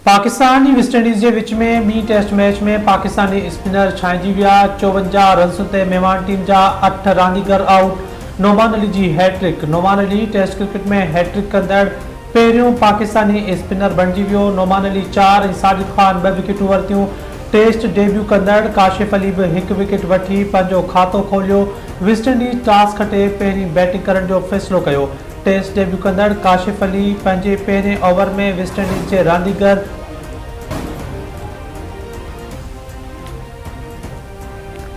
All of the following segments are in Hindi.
पाकिस्तान ऐं वेस्ट इंडीज़ के विच में ॿी टेस्ट मैच में पाकिस्तानी स्पिनर छांइजी विया। 54 रन्स ते मेहमान टीम जा 8 रांदीगर आउट। नोमान अली जी hat-trick. Noman Ali test cricket में हैट्रिक कंदड़ पहिरियों पाकिस्तानी स्पिनर बणिजी वियो। नोमान अली 4 ऐं साजिद खान 2 विकेटूं वरितियूं। टेस्ट डेब्यू कंदड़ काशिफ अली भी 1 विकेट वठी पंहिंजो खातो खोलियो। वेस्ट इंडीज़ टॉस खटे पहिरीं बैटिंग करण जो फ़ैसिलो कयो। टेस्ट डेब्यू कंदड़ काशिफ अली पंहिंजे पहिरें ओवर में वेस्ट इंडीज़ के रांदीगर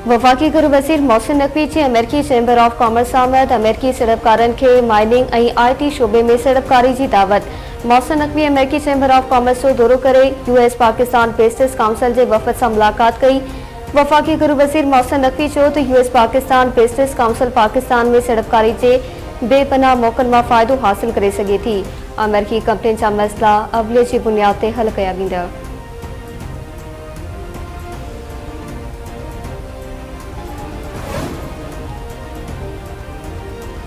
वफाकी गुरु वज़ीर मोहसिन नकवी जी अमेरिकी चैम्बर ऑफ कॉमर्स आमद। अमेरिकी सड़पकारन के माइनिंग और IT शोबे में सड़पकारी की दावत। मोहसिन नकवी अमेरिकी चैम्बर ऑफ कॉमर्स जो दौरो करे US पाकिस्तान पेस्टिस काउंसिल के वफ़द से मुलाकात कई। वफाकी गुरु वज़ीर मोहसिन नकवी चो तो US पाकिस्तान पेस्टिस काउंसिल पाकिस्तान में सड़पकारी के बेपनाह मौक़न में फ़ायदो हासिल करे सके थी। अमेरिकी कंपनी जा मसला अवले की बुनियाद ते हल कया वेंदा।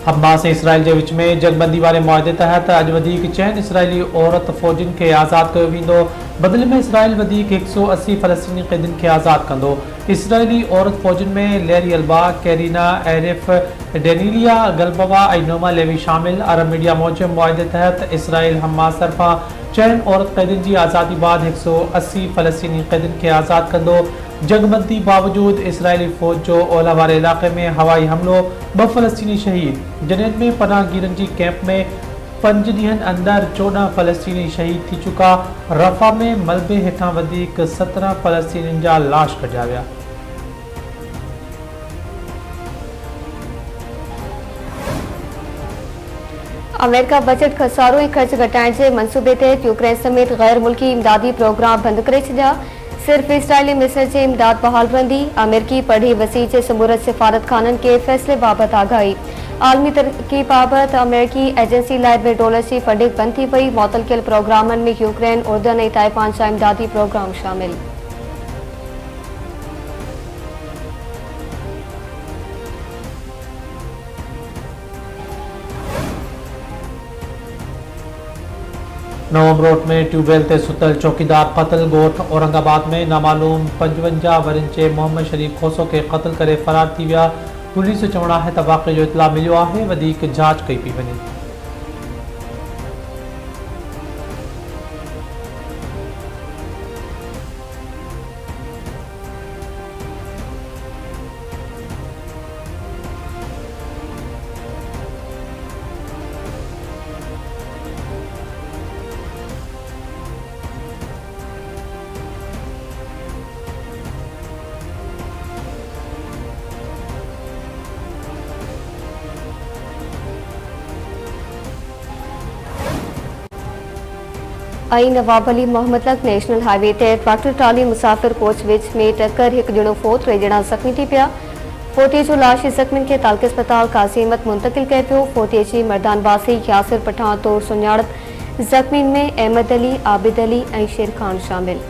हमास ऐं इसराइल के विच में जंगबंदी वाले मुआहदे तहत अज वधीक 6 इसराइली औरत फौजिन के आज़ाद किया वेंदो। बदले में इसराइल वधीक 180 फ़लस्तीनी क़ैदिन के आज़ाद कंदो। इसराइली औरत फौजिन में लेरी अल्बा, कैरिना एरिफ, डेनिलिया गलबवा और नोमा लेवी शामिल। अरब मीडिया मौजूद मुआहदे तहत इसराइल हमास तरफा 6 औरत कैदिन की आज़ादी बाद 180 फ़लस्तीनी कैदिन के आज़ाद कंदो। जंगबंदी बावजूद इसराइली फौज जो ओलह वाले इलाके में हवाई हमलो 2 फ़लस्तीनी शहीद। जनेद में पनाहगीरन की कैंप में 5 ॾींहनि अंदर 14 फ़लस्तीनी शहीद थी चुका। रफ़ा में मलबे हेठां वधीक 17 फ़लस्तीनी जा लाश कढिया विया। अमेरिका बजट खसारो ऐं खर्च घटाइण के मनसूबे तहत यूक्रेन समेत गैर मुल्की इमदादी प्रोग्राम बंद करे छॾिया। सिर्फ इसराइली मिस्र से इमदाद बहाल रहंदी। अमेरिकी पढ़ी वसी के समूरत सिफारत खानन के फैसले बाबत आगाही। आलमी तरक्की बाबत अमेरिकी एजेंसी लाइ $2 की फंडिंग बंद थी पई। मुअत्तल कयल प्रोग्रामन में यूक्रेन, उर्दन और ताइवान जा इमदादी प्रोग्राम शामिल। नवंबरोट में ट्यूबवेल ते सुतल चौकीदार कत्ल। गोठ औरंगाबाद में नामालूम 55 वरन के मोहम्मद शरीफ खोसो के कत्ल करे फरार थी विया। पुलिस चवण है तो वाक़े जो इतला मिलो है, वधीक जांच कई पई वञे। नवाब अली मोहम्मद लग नेशनल हाईवे ते ट्रैक्टर ट्राली मुसाफिर कोच विच में टक्कर। 1 ॼणो फोत, 3 ॼणा ज़ख्मी थी पिया। फोतीअ जो लाश ज़ख्मियुनि खे तालक अस्पताल कासिमत मुंतकिल कयो पियो। फोतीअ जी मर्दानवासी यासिर पठान तौर सुञाणप। ज़ख्मियुनि में अहमद अली, आबिद अली और शेर खान शामिल।